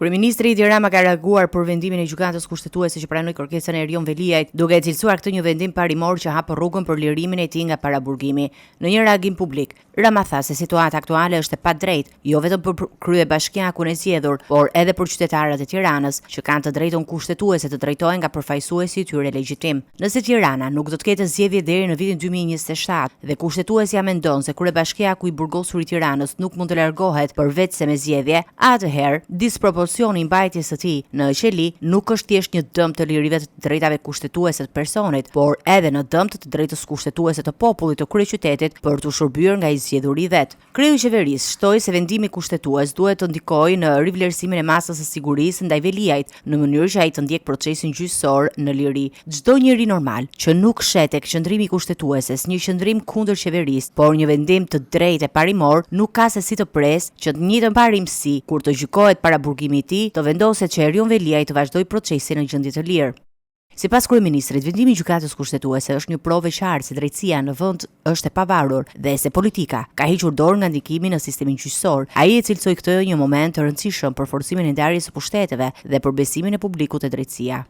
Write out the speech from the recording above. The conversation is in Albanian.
Kryeministri Edi Rama ka reaguar për vendimin e gjykatës kushtetuese që pranoi kërkesën e Erion Veliajt, duke e cilësuar këtë një vendim parimor që hap rrugën për lirimin e tij nga paraburgimi. Në një reagim publik, Rama tha se situata aktuale është e padrejtë, jo vetëm për kryebashkiakun e zgjedhur, por edhe për qytetarët e Tiranës, që kanë të drejtën kushtetuese të drejtohen nga përfaqësuesi i tyre legjitim. Nëse Tirana nuk do të ketë zgjedhje deri në vitin 2027 dhe kushtetuesja mendon se kryebashkiaku i burgosur i Tiranës nuk mund të largohet përveç se me zgjedhje, atëherë disproporcioni i mbajtjes së tij në qeli nuk është thjesht një dëm të lirive të drejtave kushtetuese të personit, por edhe në dëm të drejtës kushtetuese të popullit të kryeqytetit për të shërbyer nga i zgjedhuri vet. Kreu i qeverisë shtoi se vendimi kushtetues duhet të ndikojë në rivlerësimin e masës së sigurisë ndaj Veliajt në mënyrë që ai të ndjek procesin gjyqësor në liri. Çdo njeri normal që nuk shet tek qëndrimi kushtetueses një qëndrim kundër qeverisë, por një vendim të drejtë e parimor, nuk ka se si të presë që të njëjtën parimësi kur të gjykohet paraburgimi i tij të vendoset që Erion Veliaj të vazhdojë procesin në gjendje të lirë. Sipas kryeministrit, vendimi i gjykatës kushtetuese është një provë e qartë se drejtësia në vend është e pavarur dhe se politika ka hequr dorë nga ndikimi në sistemin gjyqësor. Ai e cilësoi këtë një moment të rëndësishëm për forcimin e ndarjes së pushteteve dhe për besimin e publikut te drejtësia.